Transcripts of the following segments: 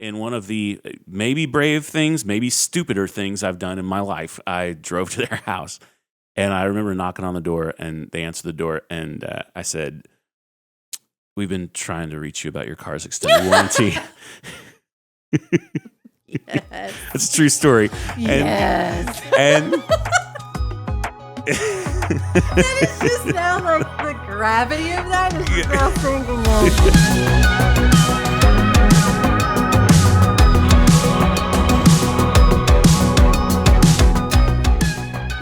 in one of the maybe brave things, maybe stupider things I've done in my life, I drove to their house. And I remember knocking on the door, and they answered the door, and I said, "We've been trying to reach you about your car's extended warranty." Yes. It's a true story. Yes. And That is just now like the gravity of that is just now sinking in.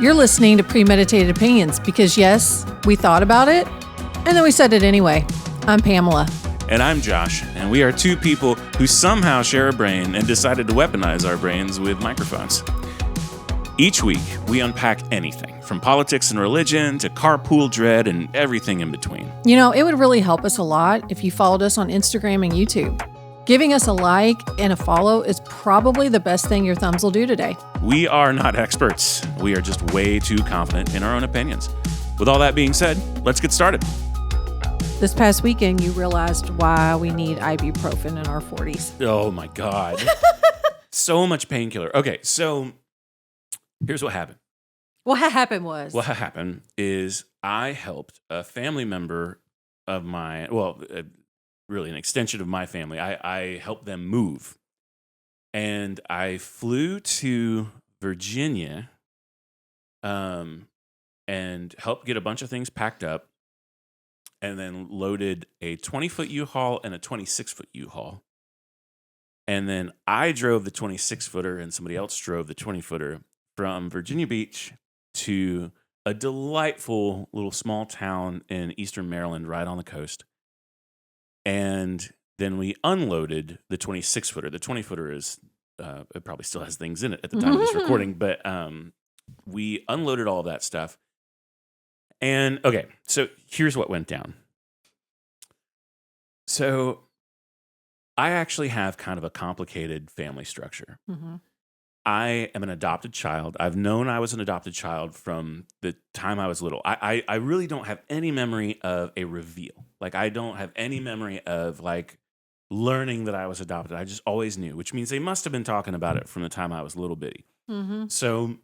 You're listening to Premeditated Opinions because, yes, we thought about it, and then we said it anyway. I'm Pamela. And I'm Josh, and we are two people who somehow share a brain and decided to weaponize our brains with microphones. Each week, we unpack anything, from politics and religion to carpool dread and everything in between. You know, it would really help us a lot if you followed us on Instagram and YouTube. Giving us a like and a follow is probably the best thing your thumbs will do today. We are not experts. We are just way too confident in our own opinions. With all that being said, let's get started. This past weekend, you realized why we need ibuprofen in our 40s. Oh my God. So much painkiller. Okay, so here's what happened. What happened was? What happened is I helped a family member of mine, really an extension of my family. I helped them move. And I flew to Virginia and helped get a bunch of things packed up, and then loaded a 20-foot U-Haul and a 26-foot U-Haul. And then I drove the 26-footer and somebody else drove the 20-footer from Virginia Beach to a delightful little small town in eastern Maryland right on the coast. And then we unloaded the 26-footer. The 20-footer is, it probably still has things in it at the time of this recording, but we unloaded all of that stuff. And okay, so here's what went down. So I actually have kind of a complicated family structure. Mm-hmm. I am an adopted child. I've known I was an adopted child from the time I was little. I really don't have any memory of a reveal. Like, I don't have any memory of, like, learning that I was adopted. I just always knew, which means they must have been talking about it from the time I was little bitty. Mm-hmm. So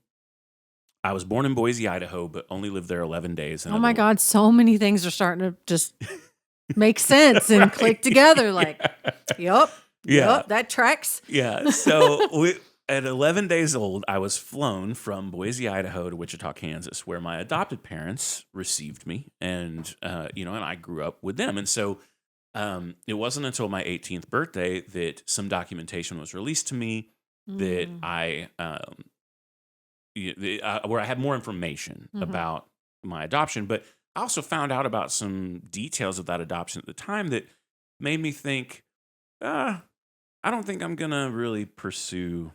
I was born in Boise, Idaho, but only lived there 11 days. Oh my God, so many things are starting to just make sense and click together. Like, yep, that tracks. Yeah, so at 11 days old, I was flown from Boise, Idaho to Wichita, Kansas, where my adopted parents received me, and and I grew up with them. And so it wasn't until my 18th birthday that some documentation was released to me that where I had more information about my adoption. But I also found out about some details of that adoption at the time that made me think, I don't think I'm going to really pursue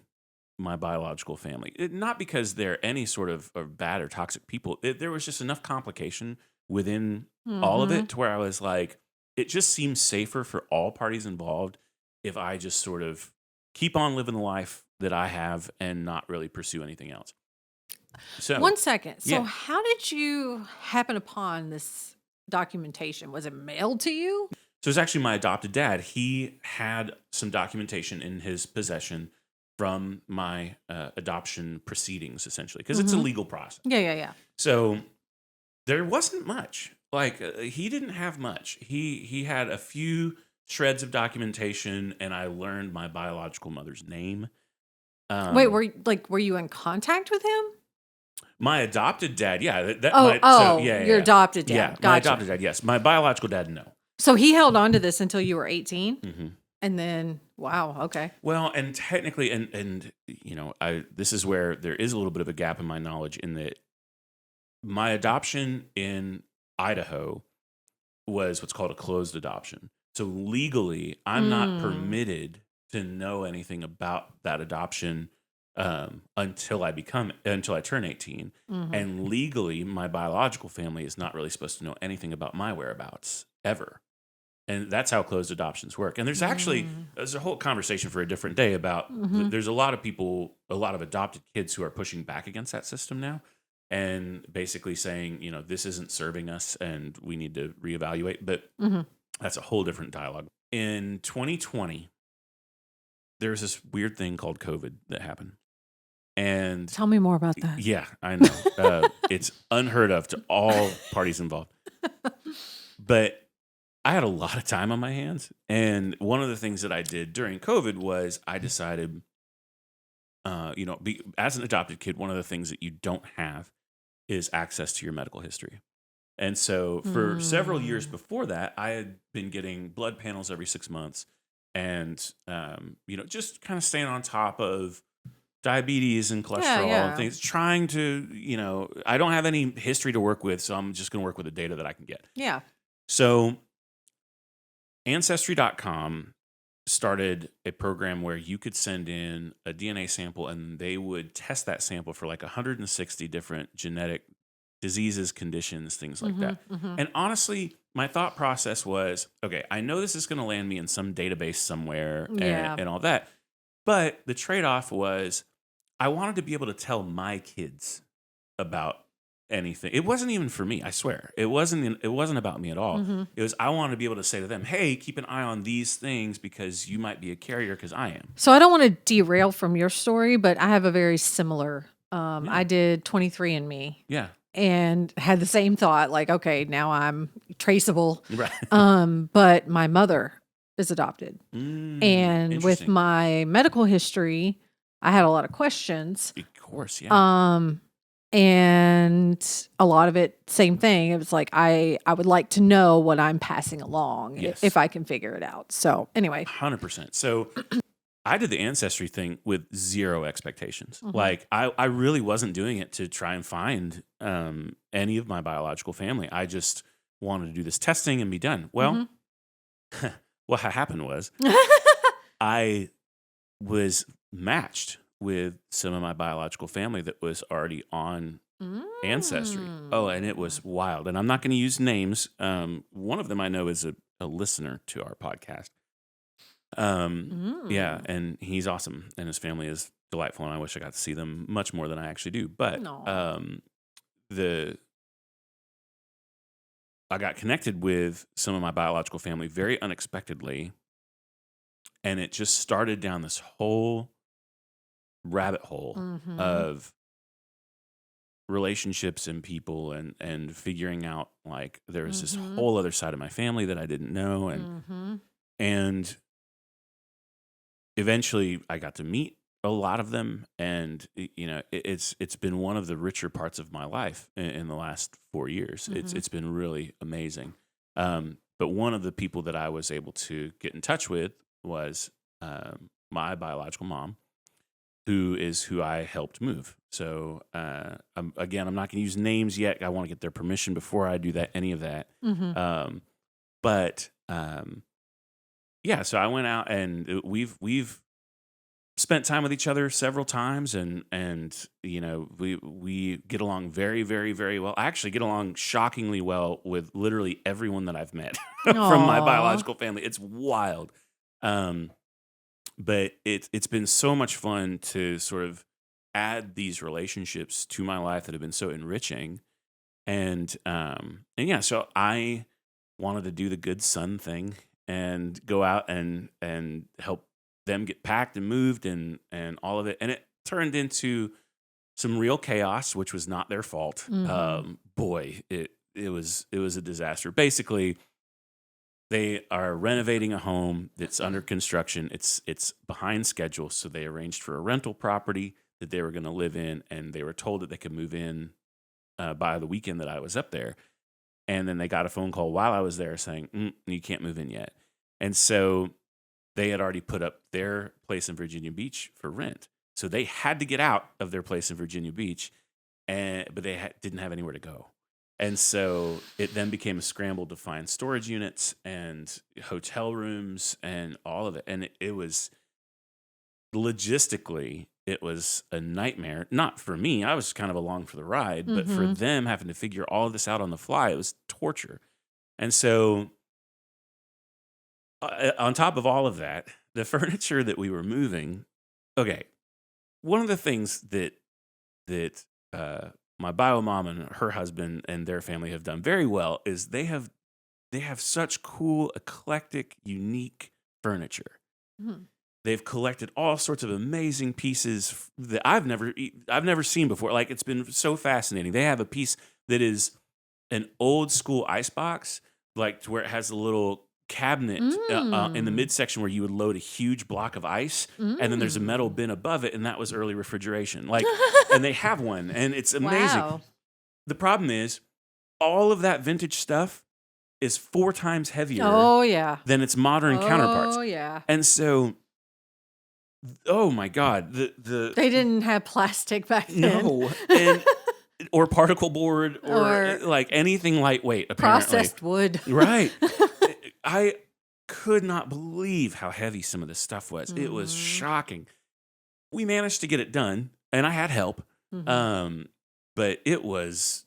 my biological family. Not because they're any sort of bad or toxic people. There was just enough complication within all of it to where I was like, it just seems safer for all parties involved if I just sort of keep on living the life that I have and not really pursue anything else. So 1 second. So yeah. how did you happen upon this documentation? Was it mailed to you? So it's actually my adopted dad. He had some documentation in his possession from my adoption proceedings, essentially, because it's a legal process. Yeah. So there wasn't much. Like, he didn't have much. He had a few shreds of documentation, and I learned my biological mother's name. Wait, were you in contact with him? My adopted dad, yeah. Your adopted dad. Yeah, gotcha. my adopted dad, yes. My biological dad, no. So he held on to this until you were 18? Mm-hmm. And then, wow, okay. Well, and technically, and this is where there is a little bit of a gap in my knowledge in that my adoption in Idaho was what's called a closed adoption. So legally, I'm not permitted to know anything about that adoption until I turn 18. And legally, my biological family is not really supposed to know anything about my whereabouts ever. And that's how closed adoptions work. And there's actually, there's a whole conversation for a different day about, there's a lot of people, a lot of adopted kids who are pushing back against that system now and basically saying, this isn't serving us and we need to reevaluate. But that's a whole different dialogue. In 2020, there's this weird thing called COVID that happened. And Tell me more about that. yeah, I know. It's unheard of to all parties involved. But I had a lot of time on my hands. And one of the things that I did during COVID was I decided, as an adopted kid, one of the things that you don't have is access to your medical history. And so for several years before that, I had been getting blood panels every 6 months and, just kind of staying on top of diabetes and cholesterol and things, trying to, I don't have any history to work with, so I'm just going to work with the data that I can get. Yeah. So Ancestry.com started a program where you could send in a DNA sample and they would test that sample for like 160 different genetic diseases, conditions, things like that. And honestly, my thought process was, okay, I know this is going to land me in some database somewhere and all that. But the trade-off was I wanted to be able to tell my kids about anything. It wasn't even for me, I swear. It wasn't about me at all. It was I wanted to be able to say to them, hey, keep an eye on these things because you might be a carrier because I am. So I don't want to derail from your story, but I have a very similar I did 23andMe. Yeah. And had the same thought, like, okay, now I'm traceable. Right. But my mother is adopted. And with my medical history, I had a lot of questions. Of course, yeah. And a lot of it, same thing. It was like, I would like to know what I'm passing along if I can figure it out. So anyway. 100%. So I did the Ancestry thing with zero expectations. Like I really wasn't doing it to try and find any of my biological family. I just wanted to do this testing and be done. Well, what happened was I was matched with some of my biological family that was already on Ancestry. Oh, and it was wild. And I'm not going to use names. One of them I know is a listener to our podcast. Yeah, and he's awesome, and his family is delightful, and I wish I got to see them much more than I actually do. But I got connected with some of my biological family very unexpectedly, and it just started down this whole rabbit hole of relationships and people and figuring out like there was this whole other side of my family that I didn't know, and eventually I got to meet a lot of them, and it's been one of the richer parts of my life in the last 4 years. It's been really amazing. But one of the people that I was able to get in touch with was my biological mom, who I helped move. So I'm not going to use names yet. I want to get their permission before I do any of that. Yeah, so I went out and we've spent time with each other several times, and we get along very, very, very well. I actually get along shockingly well with literally everyone that I've met from my biological family. It's wild, but it's been so much fun to sort of add these relationships to my life that have been so enriching, and yeah, so I wanted to do the good son thing and go out and help them get packed and moved and all of it. And it turned into some real chaos, which was not their fault. Boy, it was a disaster. Basically, they are renovating a home that's under construction. It's behind schedule, so they arranged for a rental property that they were going to live in, and they were told that they could move in by the weekend that I was up there. And then they got a phone call while I was there saying, you can't move in yet. And so they had already put up their place in Virginia Beach for rent. So they had to get out of their place in Virginia Beach, but they didn't have anywhere to go. And so it then became a scramble to find storage units and hotel rooms and all of it. And it was logistically, it was a nightmare. Not for me. I was kind of along for the ride, but for them having to figure all of this out on the fly, it was torture. And so on top of all of that, the furniture that we were moving, okay, one of the things that my bio mom and her husband and their family have done very well is they have such cool, eclectic, unique furniture. they've collected all sorts of amazing pieces that I've never seen before. Like, it's been so fascinating. They have a piece that is an old school ice box, like to where it has a little cabinet in the Mm. midsection where you would load a huge block of ice, and then there's a metal Mm. bin above it, and that was early refrigeration. Like, and they have one, and it's amazing. Wow. The problem is, all of that vintage stuff is 4 times heavier Oh, yeah. than its modern counterparts. Oh, yeah. And so, oh my God, the They didn't have plastic back then. no, and or particle board or Or like anything lightweight, apparently. processed wood. Right. I could not believe how heavy some of this stuff was. It was shocking. We managed to get it done, and I had help. But it was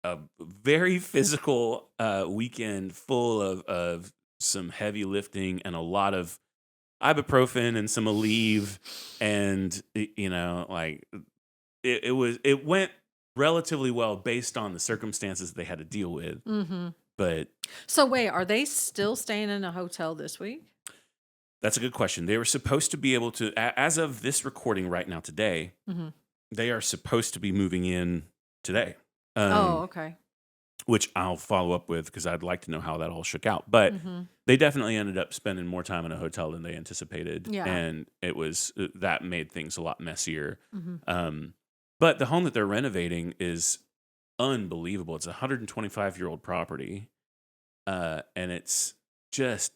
a very physical weekend full of some heavy lifting and a lot of ibuprofen and some Aleve, and like it went relatively well based on the circumstances they had to deal with. But So wait, are they still staying in a hotel this week? that's a good question. They were supposed to be able to, as of this recording right now today, they are supposed to be moving in today. Okay. Which I'll follow up with because I'd like to know how that all shook out. But they definitely ended up spending more time in a hotel than they anticipated. Yeah. And it was, that made things a lot messier. But the home that they're renovating is unbelievable. It's a 125-year-old property. And it's just,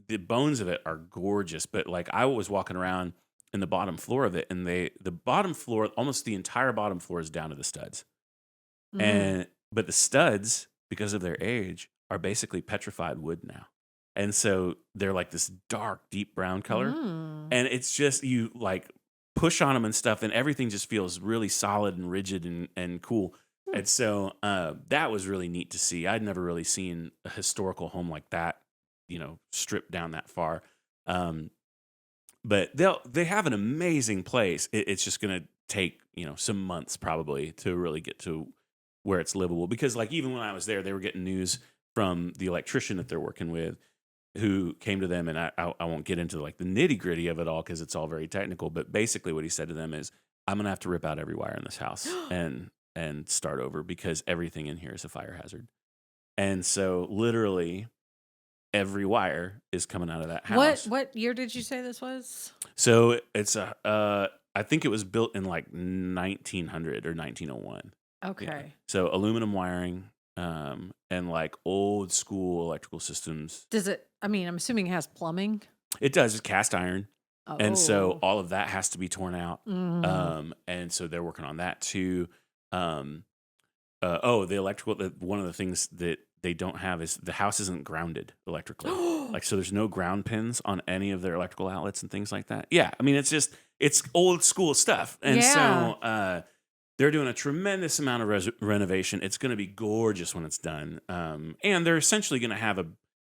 the bones of it are gorgeous. But like, I was walking around in the bottom floor of it, and the bottom floor, almost the entire bottom floor is down to the studs. But the studs, because of their age, are basically petrified wood now. And so they're like this dark, deep brown color. And it's just, you like push on them and stuff, and everything just feels really solid and rigid and cool. And so that was really neat to see. I'd never really seen a historical home like that, stripped down that far. But they have an amazing place. It's just going to take, some months probably to really get to where it's livable. Because like, even when I was there, they were getting news from the electrician that they're working with, who came to them, and I won't get into like the nitty gritty of it all because it's all very technical. But basically what he said to them is, I'm going to have to rip out every wire in this house and start over because everything in here is a fire hazard. And so literally every wire is coming out of that house. What year did you say this was? So it's I think it was built in like 1900 or 1901. Okay. Yeah. So aluminum wiring, and like old school electrical systems. Does it, I'm assuming it has plumbing. It does. It's cast iron. Oh. And so all of that has to be torn out. Mm. And so they're working on that too. The electrical, one of the things that they don't have is the house isn't grounded electrically. Like, so there's no ground pins on any of their electrical outlets and things like that. Yeah. It's old school stuff. And so they're doing a tremendous amount of renovation. It's going to be gorgeous when it's done. And they're essentially going to have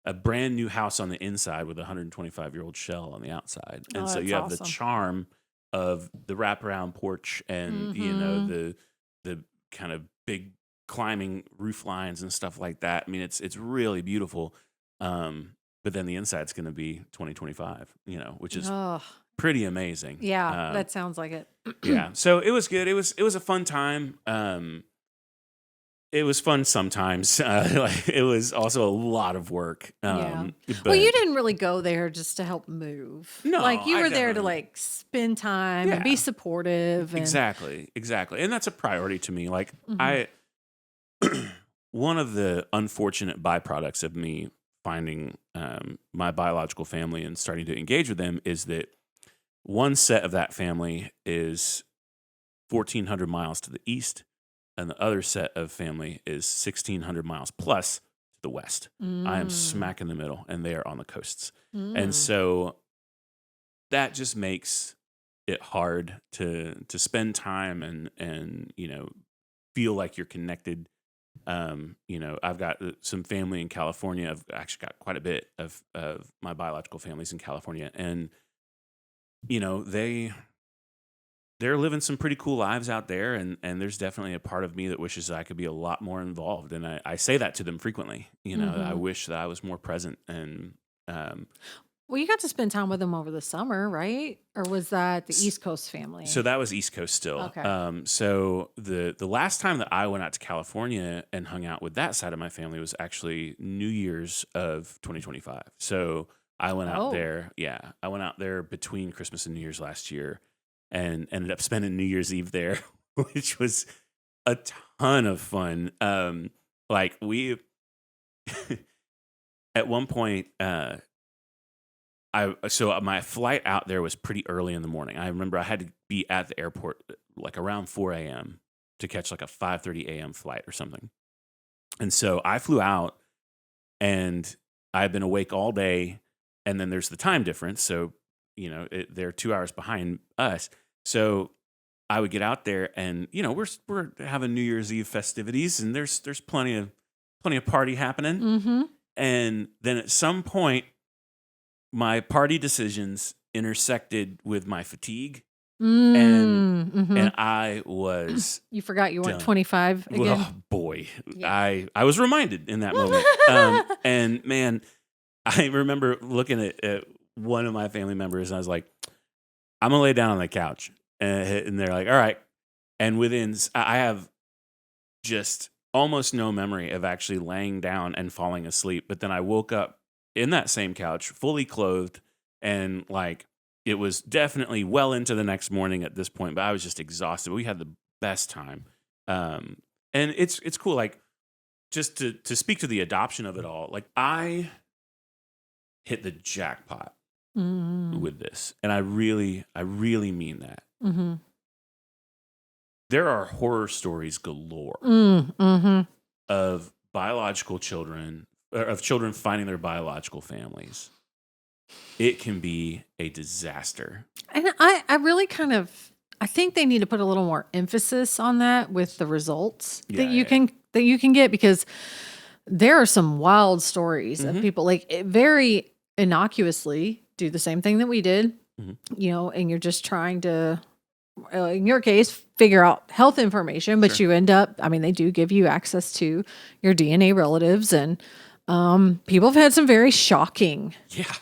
a brand new house on the inside with a 125-year-old shell on the outside. And so you have the charm of the wraparound porch and, the kind of big climbing roof lines and stuff like that. It's really beautiful. But then the inside's going to be 2025, which is pretty amazing. Yeah, that sounds like it. Yeah. So it was good. It was a fun time. It was fun sometimes. It was also a lot of work. Well, you didn't really go there just to help move. No, like you were there to like spend time and be supportive. And... Exactly. And that's a priority to me. Like one of the unfortunate byproducts of me finding my biological family and starting to engage with them is that one set of that family is 1,400 miles to the east, and the other set of family is 1,600 miles plus to the west. I am smack in the middle, and they are on the coasts. And so that just makes it hard to spend time and feel like you're connected. I've got some family in California. I've actually got quite a bit of my biological families in California, and they're living some pretty cool lives out there, and there's definitely a part of me that wishes I could be a lot more involved. And I say that to them frequently. I wish that I was more present. And Well, you got to spend time with them over the summer, right? Or was that the East Coast family? So that was East Coast still. Okay. So the last time that I went out to California and hung out with that side of my family was actually New Year's of 2025. So I went out Oh. there. Yeah, I went out there between Christmas and New Year's last year, and ended up spending New Year's Eve there, which was a ton of fun. Like we at one point. So my flight out there was pretty early in the morning. I remember I had to be at the airport like around 4 a.m. to catch like a 5:30 a.m. flight or something. And so I flew out, and I've been awake all day, and then there's the time difference. So, they're 2 hours behind us. So I would get out there, and we're having New Year's Eve festivities, and there's plenty of party happening. Mm-hmm. And then at some point, my party decisions intersected with my fatigue, and Mm-hmm. I was You forgot you weren't done. 25 again? Well, boy, Yeah. I was reminded in that moment. And man, I remember looking at one of my family members, and I was like, "I'm gonna lay down on the couch," and they're like, "All right." And I have just almost no memory of actually laying down and falling asleep. But then I woke up in that same couch, fully clothed, and like it was definitely well into the next morning at this point. But I was just exhausted. We had the best time, and it's cool. Like just to speak to the adoption of it all. Like I hit the jackpot Mm-hmm. with this, and I really mean that. Mm-hmm. There are horror stories galore Mm-hmm. of biological children, or of children finding their biological families. It can be a disaster. And I really I think they need to put a little more emphasis on that with the results that you can get, because there are some wild stories of people like very innocuously do the same thing that we did, and you're just trying to, in your case, figure out health information, but you end up, they do give you access to your DNA relatives, and people have had some very shocking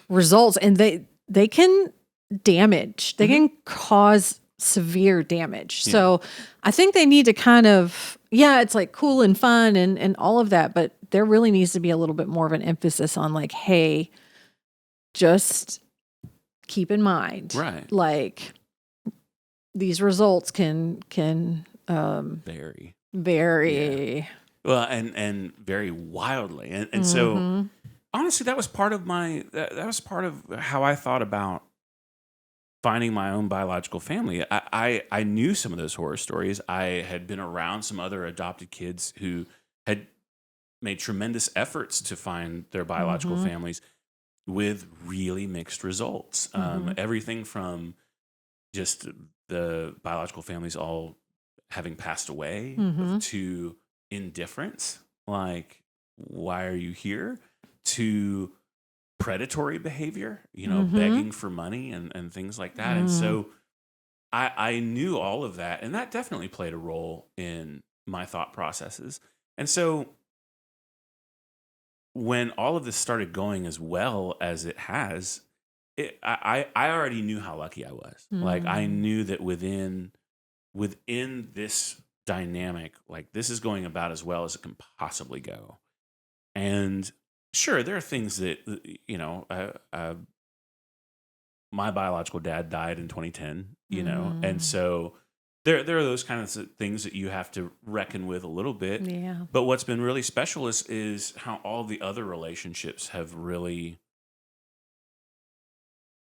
results, and they can damage, they can cause severe damage. So I think they need to kind of, it's like cool and fun and all of that, but there really needs to be a little bit more of an emphasis on like, hey, just keep in mind, Right. like these results can Very. Well, and very wildly. And so honestly, that was part of that was part of how I thought about finding my own biological family. I knew some of those horror stories. I had been around some other adopted kids who had made tremendous efforts to find their biological families with really mixed results. Everything from just the biological families all having passed away to indifference, like, why are you here, to predatory behavior, begging for money and things like that. And so I knew all of that, and that definitely played a role in my thought processes. And so when all of this started going as well as it has, I already knew how lucky I was. Like I knew that within this dynamic, like this is going about as well as it can possibly go. And sure, there are things that my biological dad died in 2010, and so there are those kinds of things that you have to reckon with a little bit. Yeah. But what's been really special is how all the other relationships have really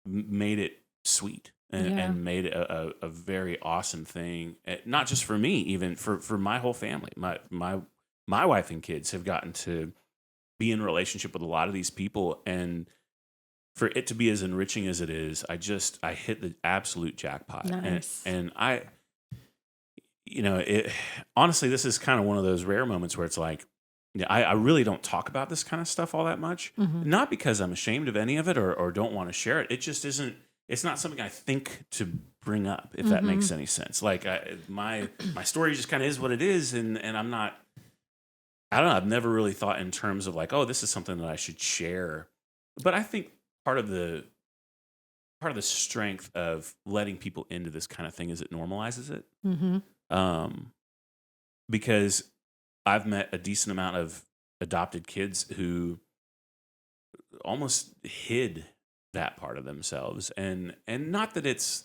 made it sweet and made it a very awesome thing. Not just for me, even for my whole family. My wife and kids have gotten to be in relationship with a lot of these people, and for it to be as enriching as it is, I hit the absolute jackpot. Nice. And I, honestly, this is kind of one of those rare moments where it's like, I really don't talk about this kind of stuff all that much. Not because I'm ashamed of any of it or don't want to share it. It just isn't. It's not something I think to bring up, if that makes any sense. Like my story just kind of is what it is, and I'm not. I don't know. I've never really thought in terms of like, oh, this is something that I should share. But I think part of the part of the strength of letting people into this kind of thing is it normalizes it. Mm-hmm. Because I've met a decent amount of adopted kids who almost hid that part of themselves, and not that it's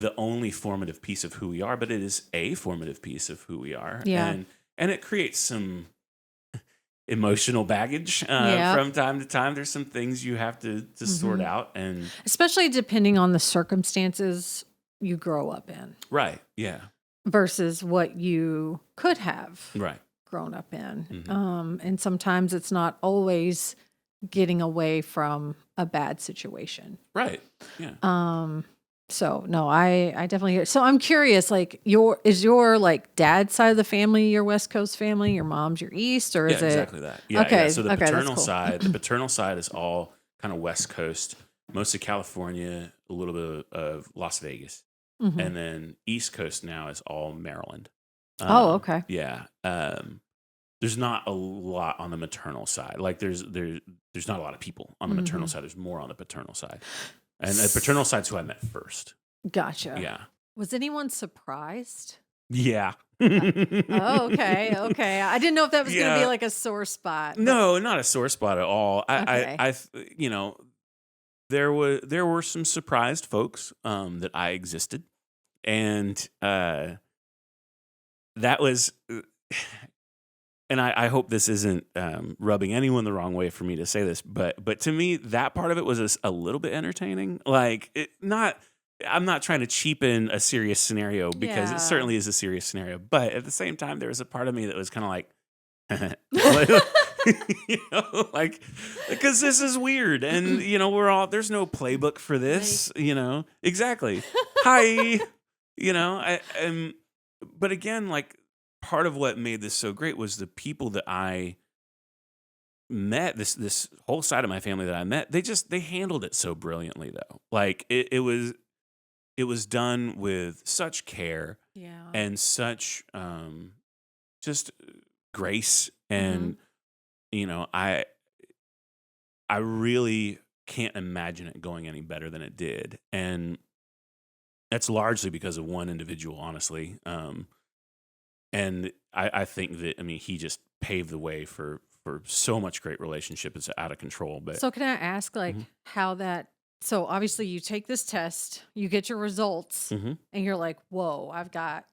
the only formative piece of who we are, but it is a formative piece of who we are. Yeah. And it creates some emotional baggage Yeah. from time to time. There's some things you have to sort out, and especially depending on the circumstances you grow up in right, yeah, versus what you could have right, grown up in. Mhm. And sometimes it's not always getting away from a bad situation. right, yeah. So no, I definitely hear. So I'm curious, like is your like dad's side of the family your West Coast family, your mom's your East, or is Yeah, it exactly that. Yeah, okay? yeah. So the Okay, that's paternal cool. the paternal side is all kind of West Coast, mostly California, a little bit of Las Vegas, Mhm. and then East Coast now is all Maryland. Oh, okay. Yeah. There's not a lot on the maternal side. Like there's not a lot of people on the maternal Mhm. side. There's more on the paternal side, and the paternal side's who I met first. Gotcha. Yeah. Was anyone surprised? Yeah. Oh, okay, okay. I didn't know if that was going to be Yeah. like a sore spot. But No, not a sore spot at all. Okay. You know, there were some surprised folks that I existed, and that was, and I hope this isn't rubbing anyone the wrong way for me to say this, but to me that part of it was a little bit entertaining. Like I'm not trying to cheapen a serious scenario because Yeah. it certainly is a serious scenario, but at the same time there was a part of me that was kind of like. You know, like, because this is weird, and you know there's no playbook for this. You know, exactly. Hi, you know, but again, like part of what made this so great was the people that I met. This whole side of my family that I met, they handled it so brilliantly, though. Like it was done with such care Yeah. and such just grace, Mhm. and you know I really can't imagine it going any better than it did, and that's largely because of one individual, honestly. And I think that he just paved the way for so much great relationship. It's out of control. But So can I ask like Mhm. how that so obviously you take this test, you get your results, Mhm. and you're like, "Whoa, I've got,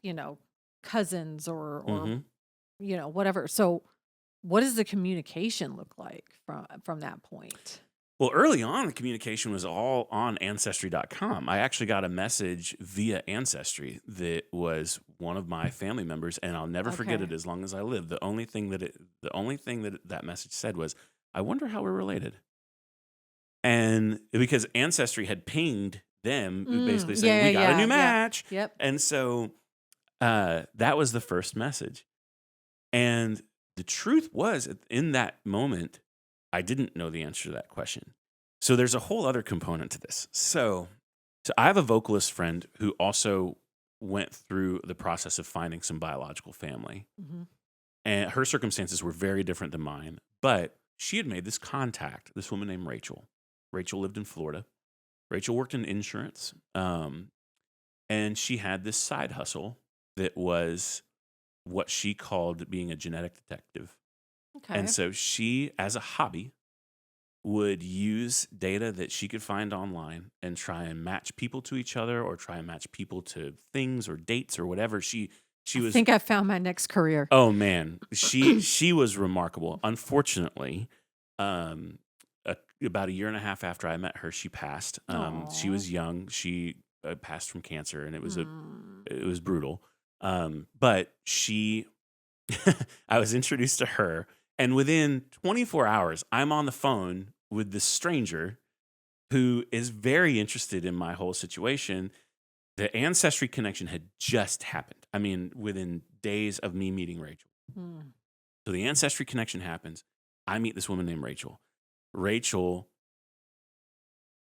cousins or Mhm. whatever." So what does the communication look like from that point? Well, early on, the communication was all on Ancestry.com. I actually got a message via Ancestry that was one of my family members, and I'll never forget Okay. it as long as I live. The only thing that message said was, "I wonder how we're related," and because Ancestry had pinged them, basically saying, Yeah, "We got a new yeah, yeah. match," Yep. and so that was the first message. And the truth was, in that moment, I didn't know the answer to that question. So there's a whole other component to this. So I have a vocalist friend who also went through the process of finding some biological family. Mhm. And her circumstances were very different than mine. But she had made this contact, this woman named Rachel. Rachel lived in Florida. Rachel worked in insurance. And she had this side hustle that was what she called being a genetic detective. Okay. And so she, as a hobby, would use data that she could find online and try and match people to each other, or try and match people to things or dates or whatever. She I was, think I found my next career. oh man, she was remarkable. Unfortunately, about a year and a half after I met her, she passed. She Aw. was young. She passed from cancer, and it was Mm. it was brutal. But she, I was introduced to her, and within 24 hours, I'm on the phone with this stranger who is very interested in my whole situation. The Ancestry connection had just happened. Within days of me meeting Rachel. Mm. So the Ancestry connection happens. I meet this woman named Rachel. Rachel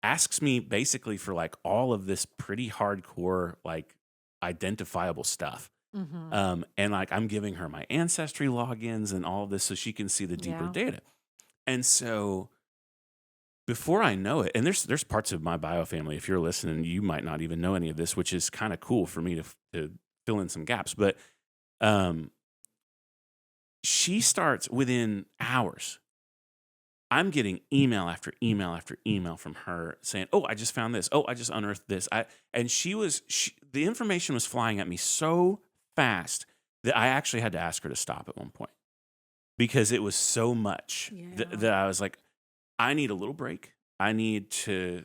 asks me basically for like all of this pretty hardcore, like identifiable stuff. Mhm. And like I'm giving her my Ancestry logins and all of this so she can see the deeper Yeah. data. And so before I know it, and there's parts of my bio family, if you're listening, you might not even know any of this, which is kind of cool for me to fill in some gaps. But um, she starts within hours. I'm getting email after email after email from her saying, "Oh, I just found this. Oh, I just unearthed this." And the information was flying at me so fast that I actually had to ask her to stop at one point because it was so much that I was like, I need a little break. I need to,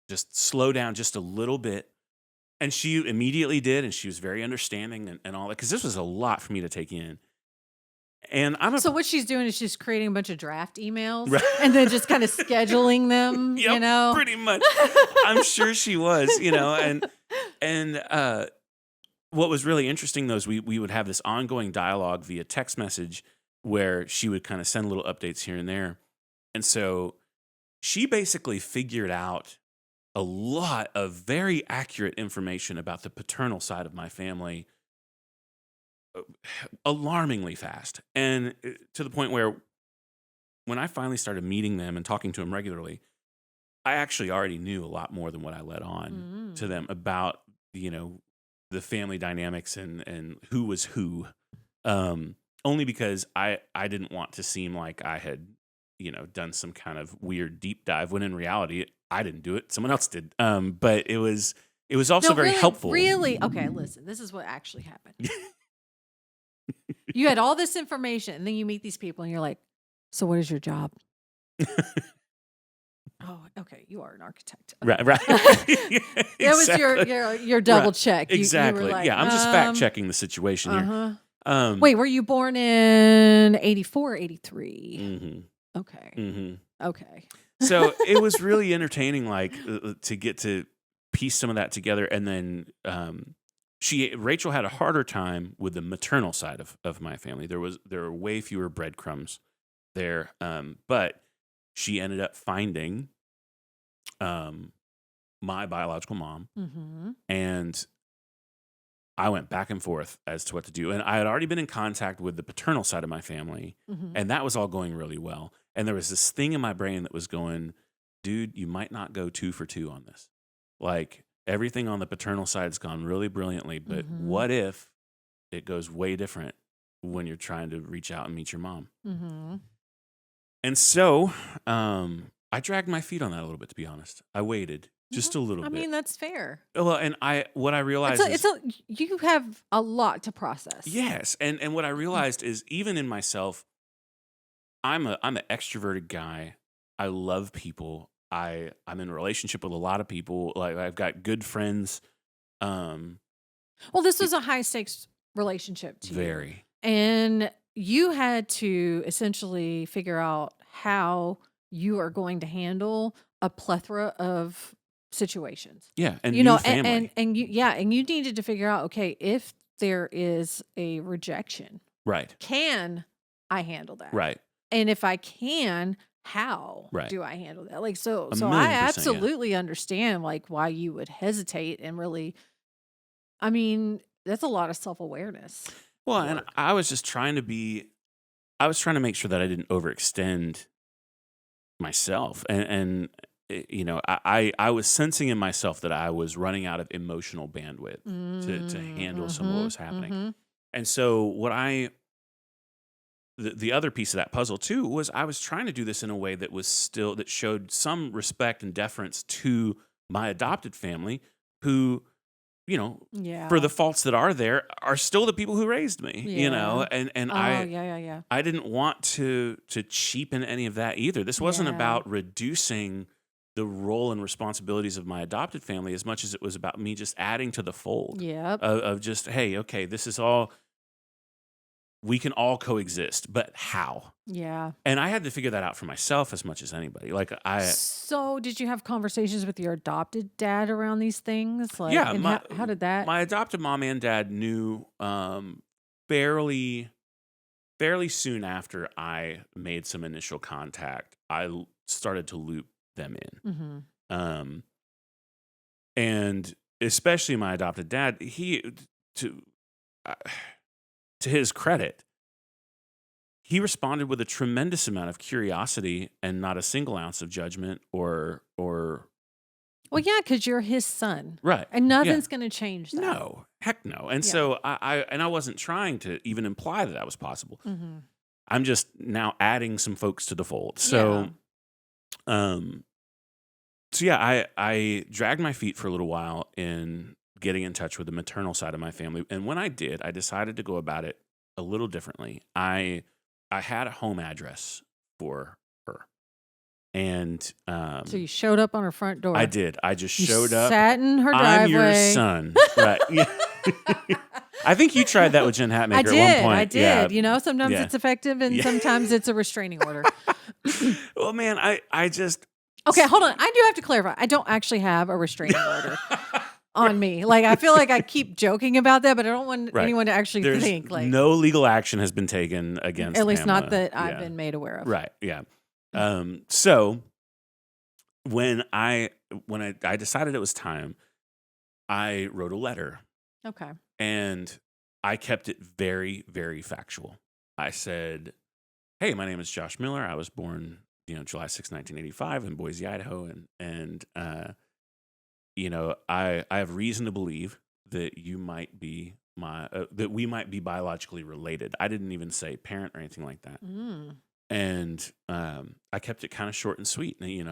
just slow down just a little bit. And she immediately did, and she was very understanding and all that, because this was a lot for me to take in. And so what she's doing is she's creating a bunch of draft emails and then just kind of scheduling them, yep, pretty much. I'm sure she was, and what was really interesting though is we would have this ongoing dialogue via text message where she would kind of send little updates here and there. And so she basically figured out a lot of very accurate information about the paternal side of my family alarmingly fast. And to the point where when I finally started meeting them and talking to them regularly, I actually already knew a lot more than what I let on to them about, the family dynamics and who was who. Only because I didn't want to seem like I had, done some kind of weird deep dive when in reality I didn't do it. Someone else did. But it was also very helpful. Really? Okay, listen, this is what actually happened. You had all this information and then you meet these people and you're like, so what is your job? Oh, okay. You are an architect. Okay. Right. It was your double check. Exactly. You were like, I'm just fact checking the situation here. Wait, were you born in 84, 83? Mm-hmm. Okay. Mm-hmm. Okay. So it was really entertaining, like to get to piece some of that together. And then Rachel had a harder time with the maternal side of my family. There were way fewer breadcrumbs there, but she ended up finding my biological mom, and I went back and forth as to what to do. And I had already been in contact with the paternal side of my family, and that was all going really well. And there was this thing in my brain that was going, dude, you might not go 2 for 2 on this. Like, everything on the paternal side's gone really brilliantly, but what if it goes way different when you're trying to reach out and meet your mom? And so I dragged my feet on that a little bit, to be honest. I waited just a little bit. I mean, that's fair. Well, and what I realized is you have a lot to process. Yes, and what I realized is even in myself, I'm an extroverted guy. I love people. I'm in a relationship with a lot of people. Like, I've got good friends. Well, this was a high stakes relationship to Very. you. And you had to essentially figure out how you are going to handle a plethora of situations. Yeah, and new family. And you needed to figure out, okay, if there is a rejection, Right. can I handle that? Right. And if I can, how do I handle that? Like, so I absolutely understand like why you would hesitate and really, I mean, that's a lot of self-awareness. Well, and I was just trying to make sure that I didn't overextend myself. And I was sensing in myself that I was running out of emotional bandwidth to handle some of what was happening. And so the other piece of that puzzle too was I was trying to do this in a way that that showed some respect and deference to my adopted family, who, for the faults that are there, are still the people who raised me, and I didn't want to cheapen any of that either. This wasn't about reducing the role and responsibilities of my adopted family as much as it was about me just adding to the fold of just, hey, okay, this is all, we can all coexist, but how? Yeah. And I had to figure that out for myself as much as anybody. So did you have conversations with your adopted dad around these things? Like, yeah. How did that? My adopted mom and dad knew fairly soon after I made some initial contact. I started to loop them in. And especially my adopted dad, he, to his credit, he responded with a tremendous amount of curiosity and not a single ounce of judgment or Well, yeah, because you're his son. right. And Yeah. nothing's going to change that. No, heck no. And Yeah. so I wasn't trying to even imply that was possible. Mm-hmm. I'm just now adding some folks to the fold. So, so yeah, I dragged my feet for a little while in getting in touch with the maternal side of my family. And when I did, I decided to go about it a little differently. I had a home address for her. And So you showed up on her front door. I did. I just You showed up. sat in her driveway. I'm your son. Right. Yeah. I think you tried that with Jen Hatmaker at one point. I did. Yeah. You know, sometimes Yeah. it's effective and sometimes it's a restraining order. Well, man, I just... Okay, hold on. I do have to clarify. I don't actually have a restraining order on me. Like, I feel like I keep joking about that, but I don't want anyone to actually There's think like no legal action has been taken against at least Pamela. not that I've been made aware of. Right. Yeah. So when I decided it was time, I wrote a letter. Okay. And I kept it very, very factual. I said, "Hey, my name is Josh Miller. I was born, July 6, 1985 in Boise, Idaho. And I have reason to believe that you might be that we might be biologically related." I didn't even say parent or anything like that. And I kept it kind of short and sweet. And,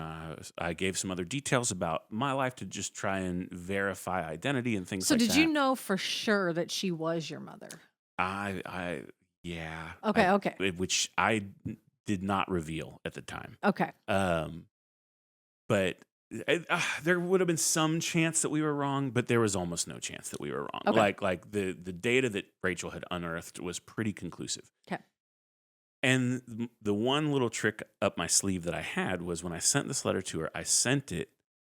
I gave some other details about my life to just try and verify identity and things like that. So did you know for sure that she was your mother? Yeah. Okay. Which I did not reveal at the time. Okay. But there would have been some chance that we were wrong, but there was almost no chance that we were wrong. Okay. Like the data that Rachel had unearthed was pretty conclusive. Okay. And the one little trick up my sleeve that I had was when I sent this letter to her, I sent it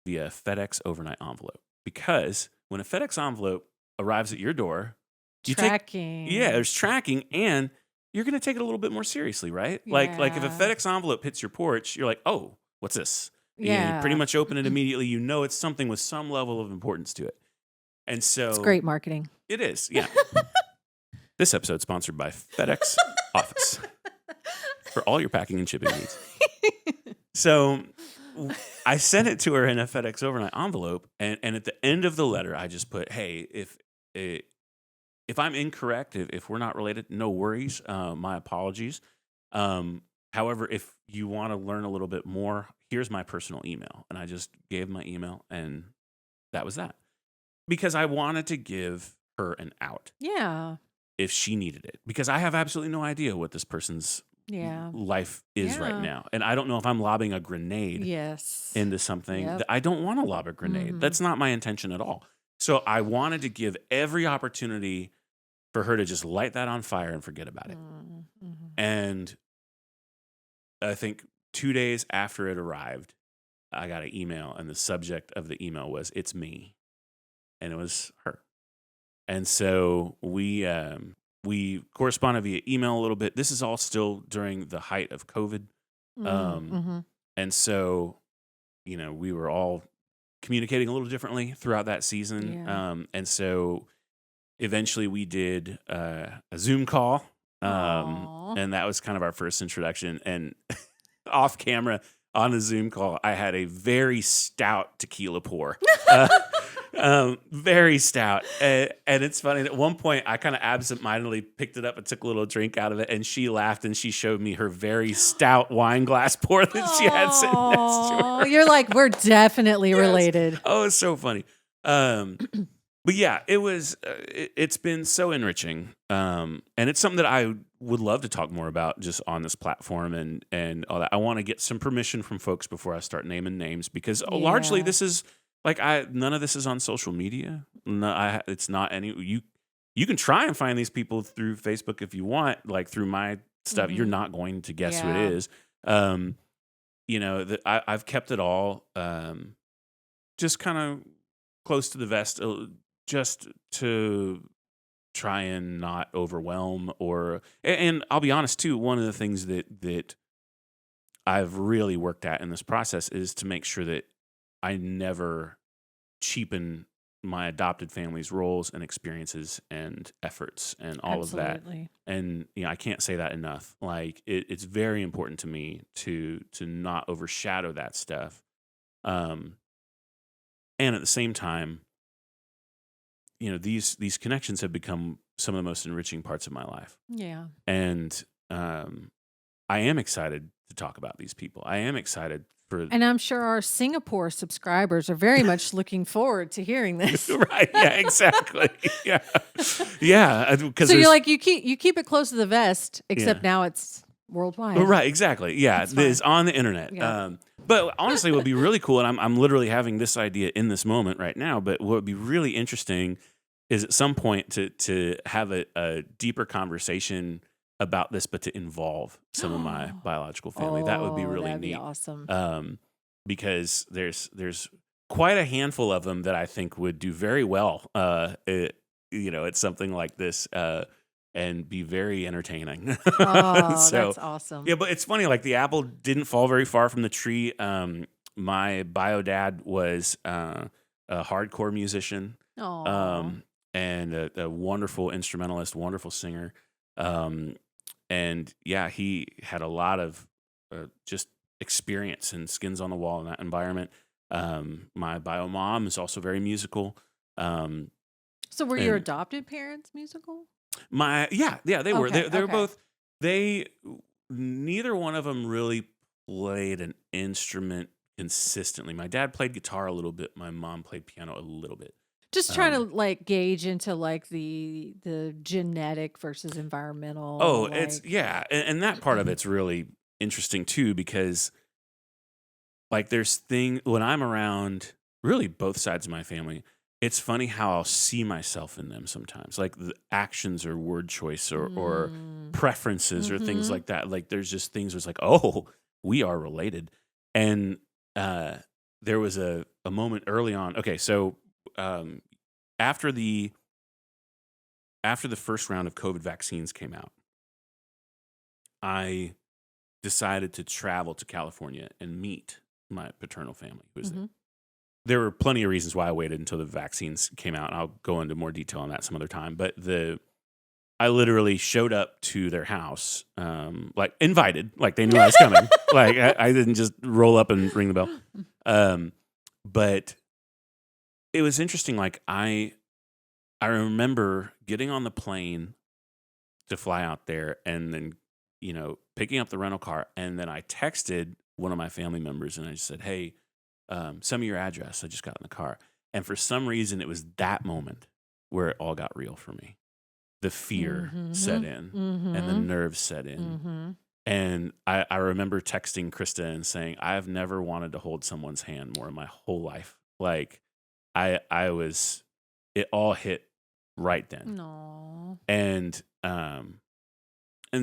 via FedEx overnight envelope. Because when a FedEx envelope arrives at your door, Tracking. there's tracking, and you're going to take it a little bit more seriously, right? Like if a FedEx envelope hits your porch, you're like, "Oh, what's this?" Yeah. You pretty much open it immediately. You know it's something with some level of importance to it. And so It's great marketing. It is, yeah. This episode sponsored by FedEx Office for all your packing and shipping needs. So I sent it to her in a FedEx overnight envelope, and at the end of the letter, I just put, "Hey, if I'm incorrect, if we're not related, no worries. My apologies. However, if you want to learn a little bit more, here's my personal email." And I just gave my email, and that was that. Because I wanted to give her an out. Yeah. If she needed it. Because I have absolutely no idea what this person's life is right now. And I don't know if I'm lobbing a grenade into something that I don't want to lob a grenade. That's not my intention at all. So I wanted to give every opportunity for her to just light that on fire and forget about it. And I think 2 days after it arrived, I got an email, and the subject of the email was, "It's me." And it was her. And so we corresponded via email a little bit. This is all still during the height of COVID. And so, we were all communicating a little differently throughout that season. Yeah. And so eventually we did a Zoom call. And that was kind of our first introduction. And off camera on the Zoom call, I had a very stout tequila pour. Very stout. And it's funny. At one point, I kind of absentmindedly picked it up and took a little drink out of it. And she laughed, and she showed me her very stout wine glass pour that she had sitting next to her. You're like, we're definitely related. Oh, it's so funny. But yeah, it was. It's been so enriching, and it's something that I would love to talk more about just on this platform and all that. I want to get some permission from folks before I start naming names, because largely this is none of this is on social media. No, it's not any. You can try and find these people through Facebook if you want, like through my stuff. You're not going to guess who it is. I've kept it all just kind of close to the vest, just to try and not overwhelm and I'll be honest too, one of the things that I've really worked at in this process is to make sure that I never cheapen my adopted family's roles and experiences and efforts and all of that. Absolutely. And I can't say that enough. Like it's very important to me to not overshadow that stuff. And at the same time, these connections have become some of the most enriching parts of my life. Yeah. And I am excited to talk about these people. I am excited for. And I'm sure our Singapore subscribers are very much looking forward to hearing this. Right. Yeah, exactly. Yeah. Yeah. So you're like, you keep it close to the vest, except now it's worldwide. Right. Exactly. Yeah. It's on the internet. Yeah. But honestly, what would be really cool, and I'm literally having this idea in this moment right now, but what would be really interesting is at some point to have a deeper conversation about this, but to involve some of my biological family. That would be really that'd neat. Be awesome. Because there's quite a handful of them that I think would do very well, at something like this, and be very entertaining. Oh, So, that's awesome. yeah, but it's funny. Like the apple didn't fall very far from the tree. My bio dad was a hardcore musician, Oh. and a wonderful instrumentalist, wonderful singer. And yeah, he had a lot of just experience and skins on the wall in that environment. My bio mom is also very musical. So were your adopted parents musical? They were. Okay, They were okay. both. Neither one of them really played an instrument consistently. My dad played guitar a little bit. My mom played piano a little bit. Just trying to gauge into the genetic versus environmental. Oh, it's and that part of it's really interesting too, because there's when I'm around really both sides of my family, it's funny how I'll see myself in them sometimes, like the actions or word choice or preferences or things like that. Like there's just things where it's like, oh, we are related. And there was a moment early on. Okay, so after the first round of COVID vaccines came out, I decided to travel to California and meet my paternal family who was there. There were plenty of reasons why I waited until the vaccines came out. I'll go into more detail on that some other time. But I literally showed up to their house, invited, like they knew I was coming. I didn't just roll up and ring the bell. But it was interesting. Like I remember getting on the plane to fly out there, and then picking up the rental car, and then I texted one of my family members and I just said, "Hey, send me your address. I just got in the car." And for some reason, it was that moment where it all got real for me. The fear set in and the nerves set in. And I remember texting Krista and saying, I've never wanted to hold someone's hand more in my whole life. Like it all hit right then. No. And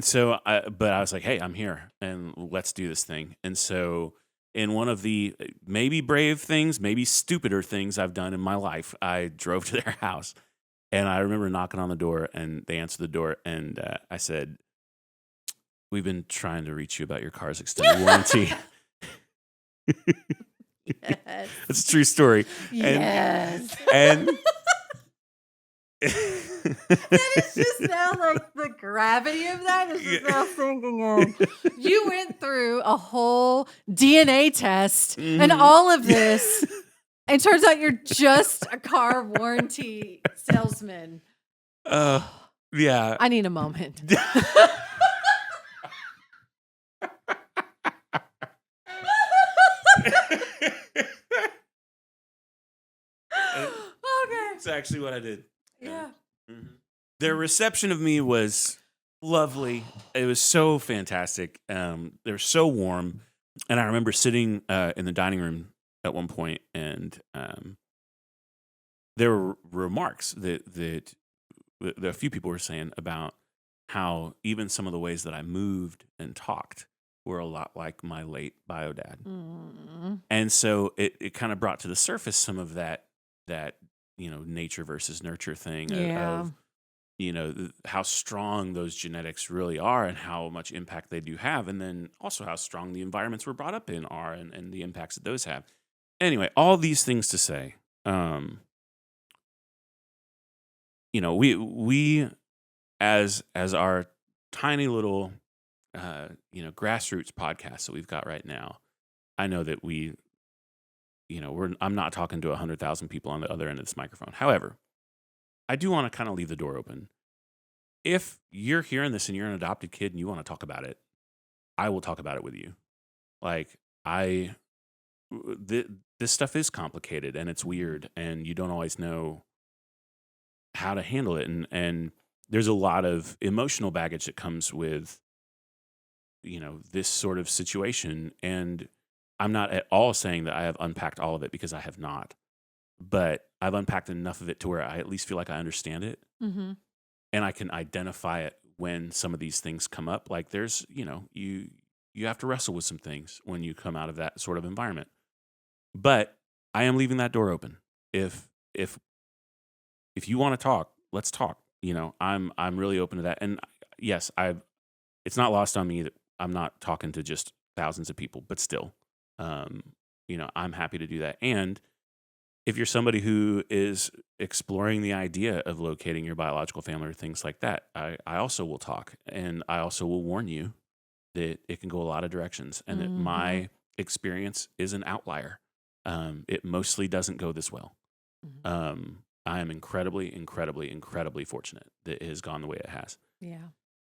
so I was like, hey, I'm here and let's do this thing. And so in one of the maybe brave things, maybe stupider things I've done in my life, I drove to their house. And I remember knocking on the door, and they answered the door, and I said, "We've been trying to reach you about your car's extended warranty." Yes. It's a true story. Yes. And that is just now like the gravity of that is just now sinking in. You went through a whole DNA test and all of this, and turns out you're just a car warranty salesman. Yeah. I need a moment. Okay. That's actually what I did. Yeah. Their reception of me was lovely. It was so fantastic. They were so warm. And I remember sitting in the dining room at one point, and there were remarks that a few people were saying about how even some of the ways that I moved and talked were a lot like my late bio dad. And so it kind of brought to the surface some of that nature versus nurture thing of how strong those genetics really are and how much impact they do have, and then also how strong the environments we're brought up in are and the impacts that those have. Anyway, all these things to say, we as our tiny little grassroots podcast that we've got right now, I know that I'm not talking to 100,000 people on the other end of this microphone. However, I do want to kind of leave the door open. If you're hearing this and you're an adopted kid and you want to talk about it, I will talk about it with you. Like this stuff is complicated and it's weird and you don't always know how to handle it. And there's a lot of emotional baggage that comes with, this sort of situation. And I'm not at all saying that I have unpacked all of it, because I have not. But I've unpacked enough of it to where I at least feel like I understand it. Mm-hmm. And I can identify it when some of these things come up. Like there's, you have to wrestle with some things when you come out of that sort of environment. But I am leaving that door open. If you want to talk, let's talk. I'm really open to that. And yes, it's not lost on me that I'm not talking to just thousands of people, but still, I'm happy to do that. And if you're somebody who is exploring the idea of locating your biological family or things like that, I also will talk, and I also will warn you that it can go a lot of directions, and that my experience is an outlier. It mostly doesn't go this well. Mm-hmm. I am incredibly, incredibly, incredibly fortunate that it has gone the way it has. Yeah.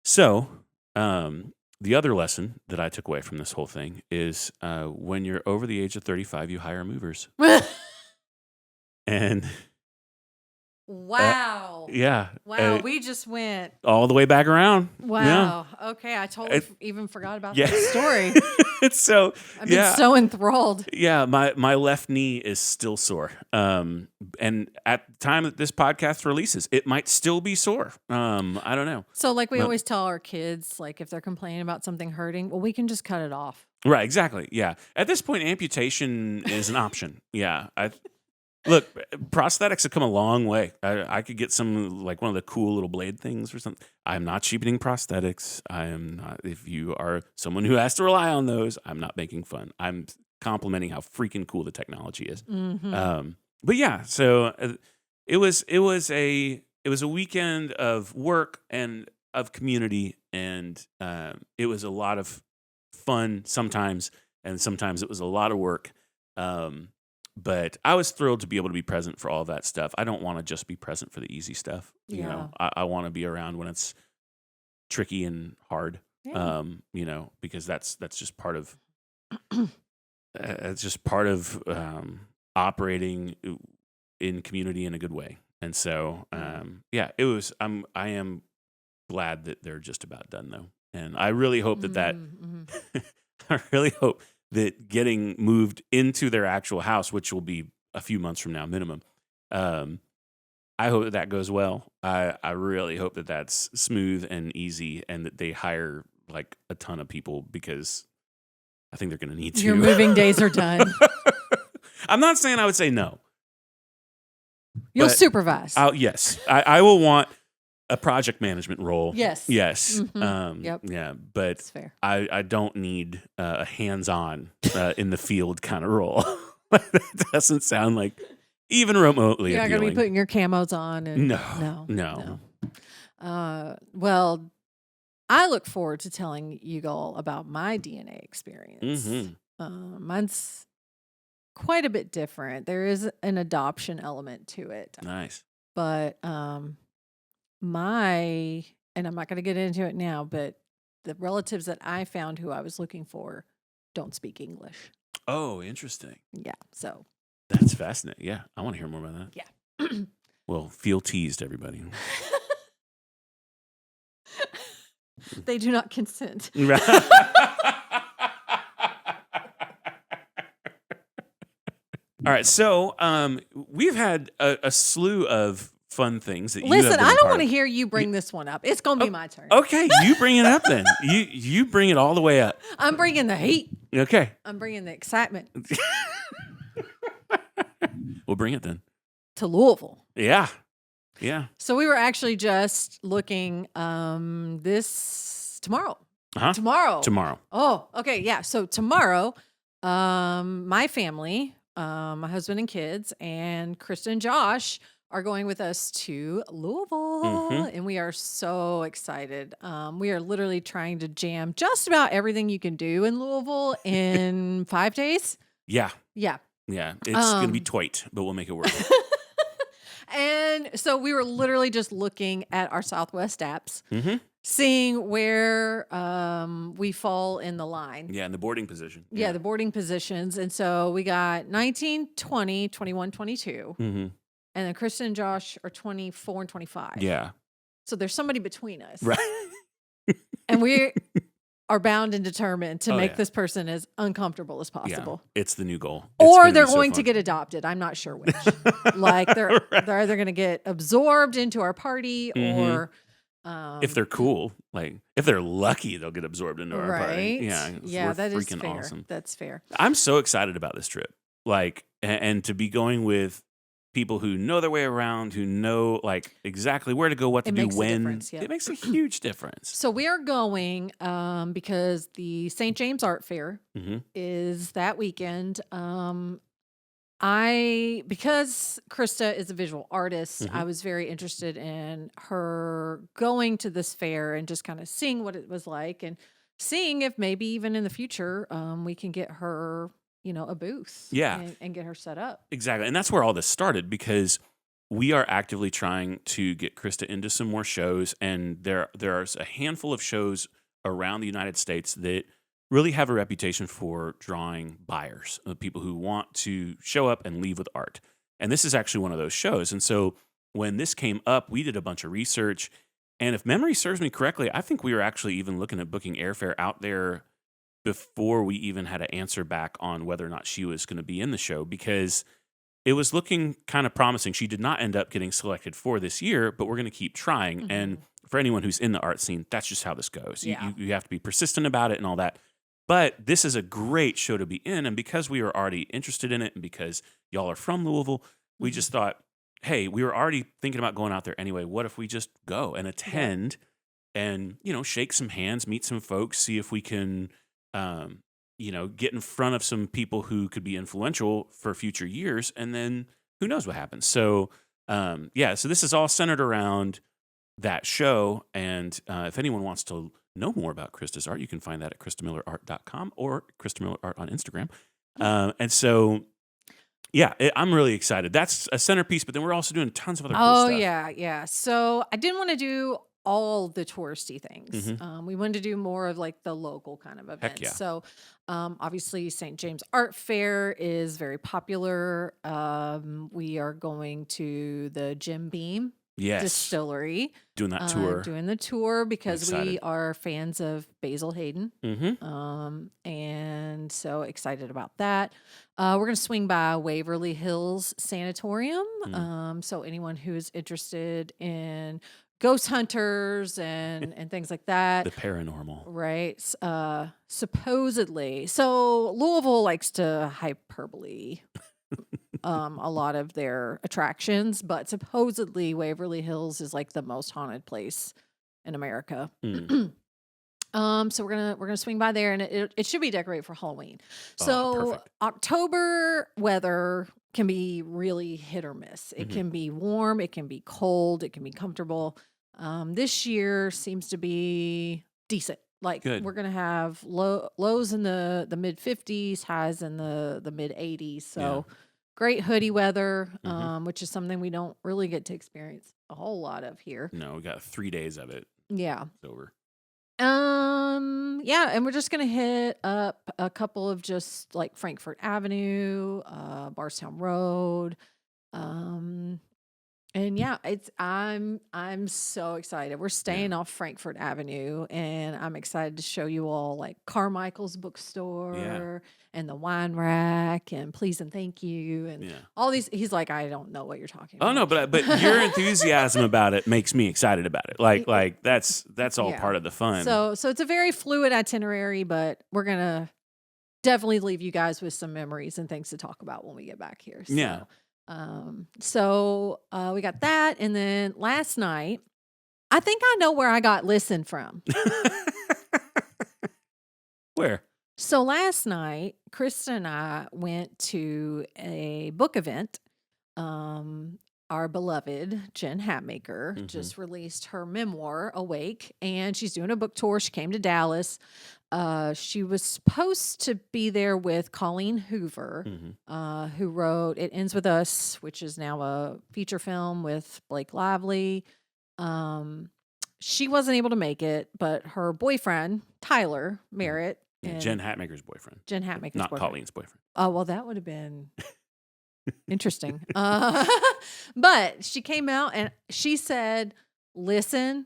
So, the other lesson that I took away from this whole thing is when you're over the age of 35, you hire movers. And wow. Yeah. Wow. We just went all the way back around. Wow. Yeah. Okay. I totally even forgot about that story. It's so, I've been so enthralled. Yeah. My left knee is still sore. And at the time that this podcast releases, it might still be sore. I don't know. So like we always tell our kids, like if they're complaining about something hurting, well, we can just cut it off. Right. Exactly. Yeah. At this point, amputation is an option. Yeah. Look, prosthetics have come a long way. I could get some, like one of the cool little blade things or something. I'm not cheapening prosthetics. I am not. If you are someone who has to rely on those, I'm not making fun. I'm complimenting how freaking cool the technology is. Mm-hmm. But yeah, so it was a weekend of work and of community, and it was a lot of fun sometimes, and sometimes it was a lot of work. But I was thrilled to be able to be present for all of that stuff. I don't want to just be present for the easy stuff. I want to be around when it's tricky and hard. Yeah. Because that's just part of operating in community in a good way. And so, it was. I am glad that they're just about done though, and I really hope that I really hope that getting moved into their actual house, which will be a few months from now minimum, I hope that goes well. I really hope that that's smooth and easy, and that they hire like a ton of people, because I think they're going to need to. Your moving days are done. I'm not saying I would say no. You'll supervise. Yes. I will want a project management role. Yes. Mm-hmm. Yep. Yeah, but that's fair. I don't need a hands-on in the field kind of role. That doesn't sound like even remotely You're not appealing. going to be putting your camos on. And No. Well, I look forward to telling you all about my DNA experience. Mm-hmm. Mine's quite a bit different. There is an adoption element to it. Nice. But and I'm not going to get into it now, but the relatives that I found who I was looking for don't speak English. Oh, interesting. Yeah, so. That's fascinating. Yeah, I want to hear more about that. Yeah. Well, feel teased, everybody. They do not consent. All right, so we've had a slew of fun things that Listen, I don't want to hear you bring this one up. It's going to be my turn. Okay, you bring it up then. You bring it all the way up. I'm bringing the heat. Okay. I'm bringing the excitement. We'll bring it then. To Louisville. Yeah. So we were actually just looking this tomorrow. Uh-huh. Tomorrow. Oh, okay. Yeah. So tomorrow, my family, my husband and kids, and Krista and Josh are going with us to Louisville, and we are so excited. We are literally trying to jam just about everything you can do in Louisville in 5 days. Yeah. Yeah. Yeah. It's going to be tight, but we'll make it work. And so we were literally just looking at our Southwest apps, seeing where we fall in the line. Yeah, in the boarding position. Yeah, the boarding positions. And so we got 19, 20, 21, 22. And then Kristen and Josh are 24 and 25. Yeah. So there's somebody between us. Right. And we are bound and determined to make this person as uncomfortable as possible. Yeah, it's the new goal. Or they're going to get adopted. I'm not sure which. Like they're either going to get absorbed into our party or if they're cool, like if they're lucky, they'll get absorbed into our party. Yeah, we're that is freaking fair. awesome. That's fair. I'm so excited about this trip. Like, and to be going with people who know their way around, who know like exactly where to go, what to do, when. It makes a huge difference. So we are going because the St. James Art Fair is that weekend. Because Krista is a visual artist, I was very interested in her going to this fair and just kind of seeing what it was like and seeing if maybe even in the future we can get her, a booth. Yeah. And get her set up. Exactly. And that's where all this started because we are actively trying to get Krista into some more shows. And there's a handful of shows around the United States that really have a reputation for drawing buyers, people who want to show up and leave with art. And this is actually one of those shows. And so when this came up, we did a bunch of research. And if memory serves me correctly, I think we were actually even looking at booking airfare out there before we even had an answer back on whether or not she was going to be in the show because it was looking kind of promising. She did not end up getting selected for this year, but we're going to keep trying. And for anyone who's in the art scene, that's just how this goes. Yeah. You have to be persistent about it and all that. But this is a great show to be in. And because we were already interested in it and because y'all are from Louisville, we just thought, hey, we were already thinking about going out there anyway. What if we just go and attend and, shake some hands, meet some folks, see if we can, get in front of some people who could be influential for future years. And then who knows what happens. So, so this is all centered around that show. And if anyone wants to know more about Krista's art, you can find that at KristaMillerArt.com or Krista Miller Art on Instagram. And so, I'm really excited. That's a centerpiece, but then we're also doing tons of other cool stuff. Oh, yeah. So I didn't want to do all the touristy things. We wanted to do more of like the local kind of events. Yeah. So obviously St. James Art Fair is very popular. We are going to the Jim Beam Distillery. Doing that tour. Doing the tour because we are fans of Basil Hayden. And so excited about that. We're going to swing by Waverly Hills Sanatorium. So anyone who's interested in ghost hunters and things like that. The paranormal. Right. Supposedly. So Louisville likes to hyperbole a lot of their attractions, but supposedly Waverly Hills is like the most haunted place in America. So we're gonna swing by there, and it should be decorated for Halloween. So October weather can be really hit or miss. It can be warm, it can be cold, it can be comfortable. This year seems to be decent. Like we're gonna have lows in the mid 50s, highs in the mid 80s. So great hoodie weather, which is something we don't really get to experience a whole lot of here. No, we got 3 days of it. Yeah. It's over. And we're just gonna hit up a couple of just like Frankfurt Avenue, Barstown Road. And I'm so excited. We're staying off Frankfurt Avenue, and I'm excited to show you all like Carmichael's bookstore and the wine rack and please and thank you and all these. He's like, I don't know what you're talking about. Oh no, but your enthusiasm about it makes me excited about it. Like that's all part of the fun. So it's a very fluid itinerary, but we're gonna definitely leave you guys with some memories and things to talk about when we get back here. So. So we got that, and then last night, I think I know where I got listened from. Where? So last night, Krista and I went to a book event. Our our beloved Jen Hatmaker just released her memoir, Awake, and she's doing a book tour. She came to Dallas. She was supposed to be there with Colleen Hoover, who wrote It Ends With Us, which is now a feature film with Blake Lively. She wasn't able to make it, but her boyfriend, Tyler Merritt. Yeah, Jen Hatmaker's boyfriend. Jen Hatmaker's not boyfriend. Colleen's boyfriend. Oh, well, that would have been interesting. But she came out and she said, listen,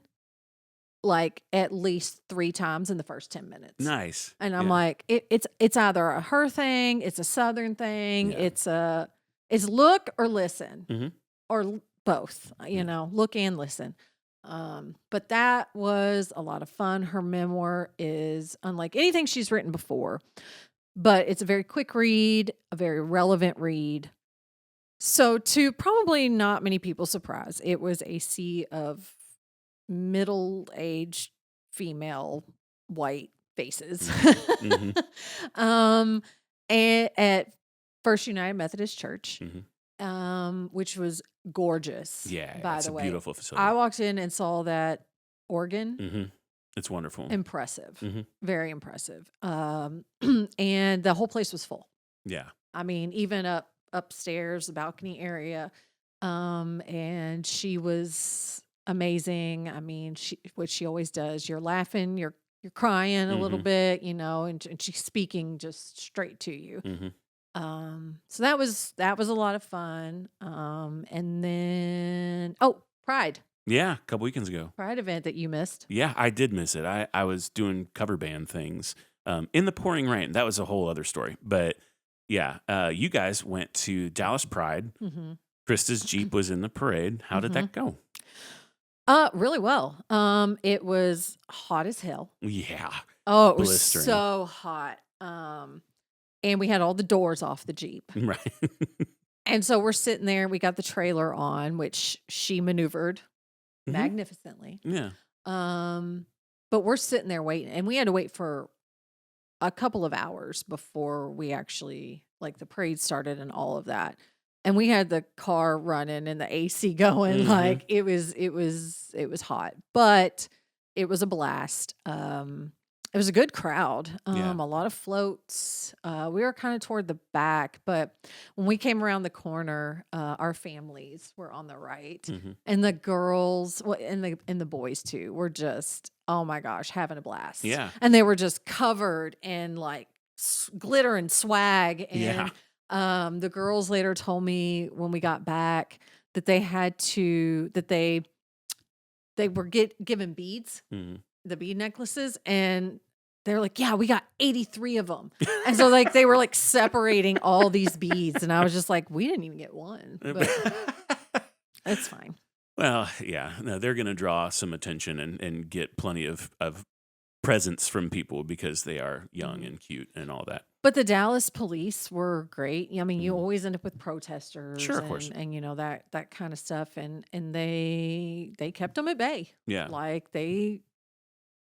like at least 3 times in the first 10 minutes. Nice. And I'm like, it's either a her thing, it's a Southern thing, it's look or listen, or both, look and listen. But that was a lot of fun. Her memoir is unlike anything she's written before, but it's a very quick read, a very relevant read. So to probably not many people's surprise, it was a sea of middle-aged female white faces. And at First United Methodist Church, which was gorgeous. Yeah, by it's the a way. beautiful facility. I walked in and saw that organ. It's wonderful. Impressive. Very impressive. And the whole place was full. Yeah. I mean, even upstairs, the balcony area. And she was amazing. I mean, what she always does. You're laughing, you're crying a little bit, and she's speaking just straight to you. So that was a lot of fun. And then Pride. Yeah, a couple weekends ago. Pride event that you missed. Yeah, I did miss it. I was doing cover band things in the pouring rain. That was a whole other story. But yeah, you guys went to Dallas Pride. Krista's Jeep was in the parade. How did that go? Really well. It was hot as hell. Yeah. Oh, it Blistering. was so hot. And we had all the doors off the Jeep. Right. And so we're sitting there. We got the trailer on, which she maneuvered magnificently. Yeah. But we're sitting there waiting, and we had to wait for a couple of hours before we actually, like, the parade started and all of that. And we had the car running and the AC going. Like it was hot, but it was a blast. It was a good crowd. A lot of floats. We were kind of toward the back, but when we came around the corner, our families were on the right, and the girls, and the boys too, were just, oh my gosh, having a blast. Yeah, and they were just covered in like glitter and swag. And the girls later told me when we got back that they were given beads, the bead necklaces, and they're like, yeah, we got 83 of them. And so like they were like separating all these beads, and I was just like, we didn't even get one, but it's fine. Well, yeah, no, they're going to draw some attention and get plenty of presents from people because they are young and cute and all that. But the Dallas police were great. I mean, you always end up with protesters, sure, of course, and that kind of stuff, and they kept them at bay. Yeah, like they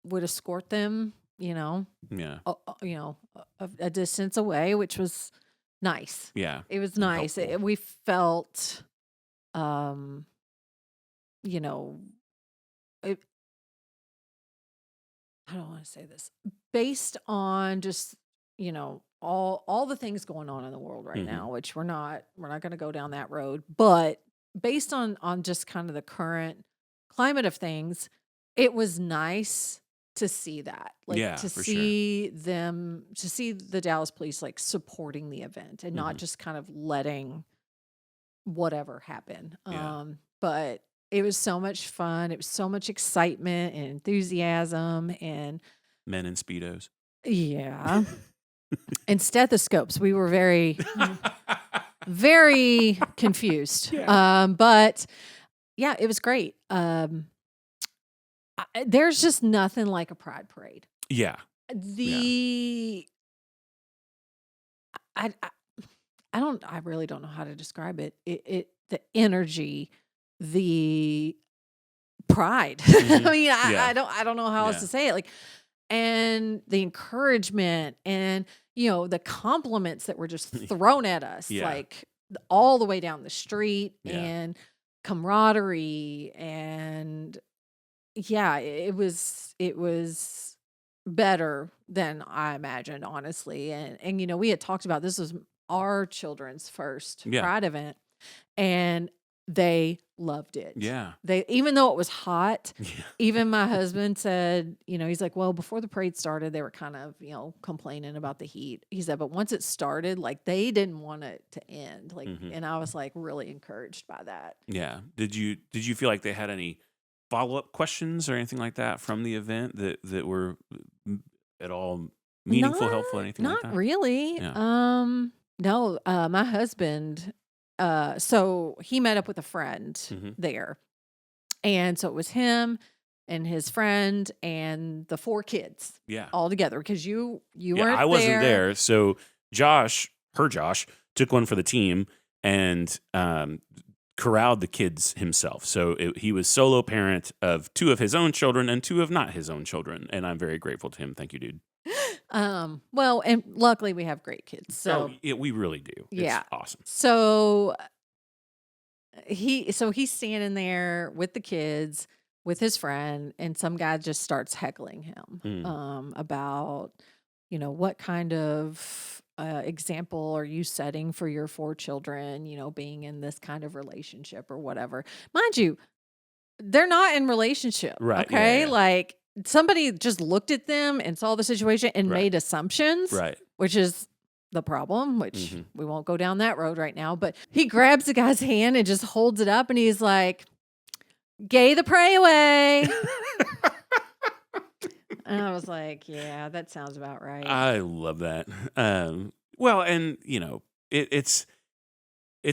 would escort them, a distance away, which was nice. Yeah, it was nice. We felt, I don't want to say this, based on just, all the things going on in the world right now, which we're not going to go down that road, but based on just kind of the current climate of things, it was nice to see that, like to see them, to see the Dallas police like supporting the event and not just kind of letting whatever happen. But it was so much fun. It was so much excitement and enthusiasm and men in Speedos. Yeah. And stethoscopes. We were very, very confused. Yeah. But yeah, it was great. There's just nothing like a pride parade. Yeah. I really don't know how to describe it. The energy, the pride. I mean, I don't know how else to say it. Like, and the encouragement and, the compliments that were just thrown at us, like all the way down the street. And camaraderie, and yeah, it was better than I imagined, honestly. And we had talked about this was our children's first Yeah. Pride event, and they loved it. Yeah. They, even though it was hot, Yeah. even my husband said, he's like, well, before the parade started, they were kind of, complaining about the heat. He said, but once it started, like, they didn't want it to end. Like, and I was like really encouraged by that. Yeah. Did you feel like they had any follow-up questions or anything like that from the event that were at all meaningful, helpful, anything like that? Not really. Yeah. No, my husband, so he met up with a friend there. And so it was him and his friend and the 4 kids all together, because you weren't I wasn't there. So Josh took one for the team and corralled the kids himself. So he was solo parent of 2 of his own children and 2 of not his own children. And I'm very grateful to him. Thank you, dude. Well, and luckily we have great kids. So we really do. Yeah. It's awesome. So he's standing there with the kids, with his friend, and some guy just starts heckling him about, what kind of example are you setting for your 4 children, being in this kind of relationship or whatever. Mind you, they're not in relationship. Right. Okay. Yeah. Like, somebody just looked at them and saw the situation and made assumptions, right, which is the problem, which we won't go down that road right now. But he grabs the guy's hand and just holds it up, and he's like, "Gay the pray away." And I was like, yeah, that sounds about right. I love that. Well, and it's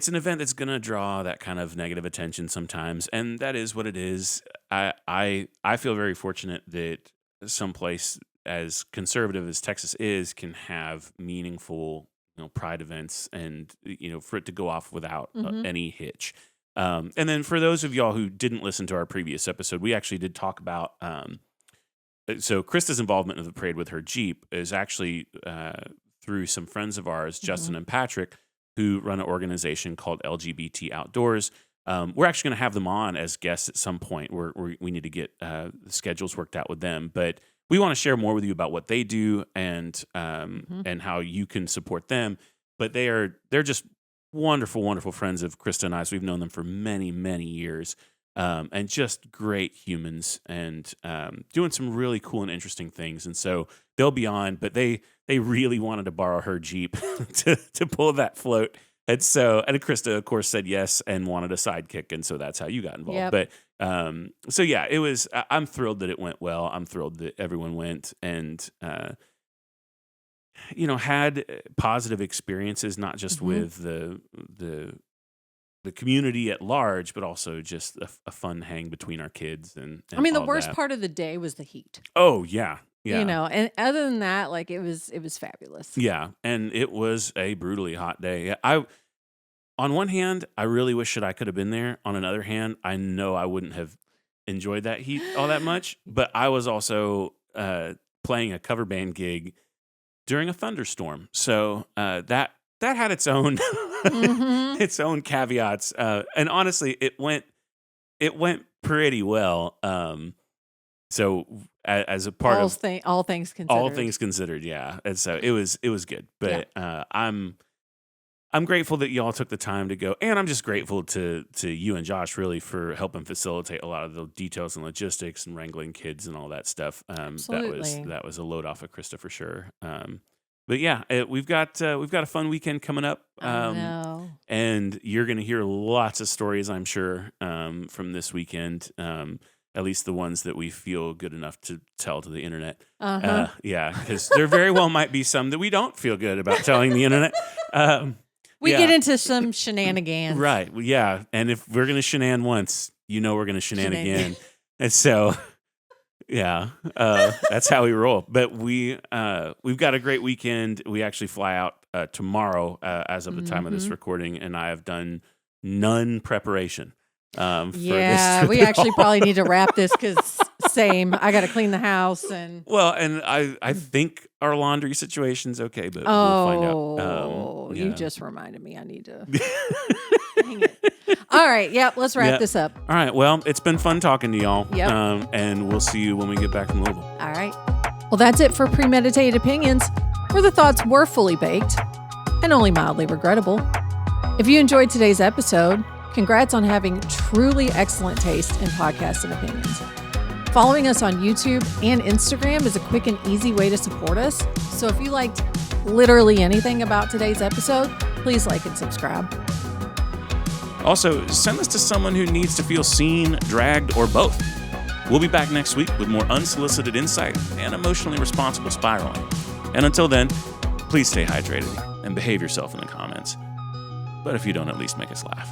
an event that's going to draw that kind of negative attention sometimes, and that is what it is. I feel very fortunate that someplace as conservative as Texas is can have meaningful, pride events, and for it to go off without any hitch. And then for those of y'all who didn't listen to our previous episode, we actually did talk about. So Krista's involvement in the parade with her Jeep is actually through some friends of ours, Justin and Patrick, who run an organization called LGBT Outdoors. We're actually going to have them on as guests at some point. We need to get the schedules worked out with them, but we want to share more with you about what they do and how you can support them. But they're just wonderful, wonderful friends of Krista and I. So we've known them for many, many years, and just great humans, and doing some really cool and interesting things. And so they'll be on, but they really wanted to borrow her Jeep to pull that float. And so, and Krista, of course, said yes and wanted a sidekick. And so that's how you got involved. Yep. But so, yeah, it was, I'm thrilled that it went well. I'm thrilled that everyone went and, had positive experiences, not just with the community at large, but also just a fun hang between our kids. And I mean, the all worst that. part of the day was the heat. Oh, yeah. Yeah. And other than that, like, it was fabulous. Yeah, and it was a brutally hot day. On one hand, I really wish that I could have been there. On another hand, I know I wouldn't have enjoyed that heat all that much. But I was also playing a cover band gig during a thunderstorm, so that had its own its own caveats. And honestly, it went pretty well. So as a part of all things considered, yeah. And so it was good. But I'm grateful that y'all took the time to go, and I'm just grateful to you and Josh really for helping facilitate a lot of the details and logistics and wrangling kids and all that stuff. Absolutely. That was a load off of Krista for sure. But yeah, we've got a fun weekend coming up. I know. And you're going to hear lots of stories, I'm sure, from this weekend. At least the ones that we feel good enough to tell to the internet. Yeah, because there very well might be some that we don't feel good about telling the internet. We get into some shenanigans. Right. Well, yeah. And if we're going to shenan once, we're going to shenan again. And so, yeah, that's how we roll. But we've got a great weekend. We actually fly out tomorrow as of the time of this recording, and I have done none preparation. Yeah, we actually probably need to wrap this because same. I got to clean the house and. Well, and I think our laundry situation's okay, but we'll find out. You just reminded me I need to. Dang it. All right. Yep. Let's wrap this up. All right. Well, it's been fun talking to y'all. Yep. And we'll see you when we get back from Louisville. All right. Well, that's it for Premeditated Opinions, where the thoughts were fully baked and only mildly regrettable. If you enjoyed today's episode, congrats on having truly excellent taste in podcasts and opinions. Following us on YouTube and Instagram is a quick and easy way to support us. So if you liked literally anything about today's episode, please like and subscribe. Also, send this to someone who needs to feel seen, dragged, or both. We'll be back next week with more unsolicited insight and emotionally responsible spiraling. And until then, please stay hydrated and behave yourself in the comments. But if you don't, at least make us laugh.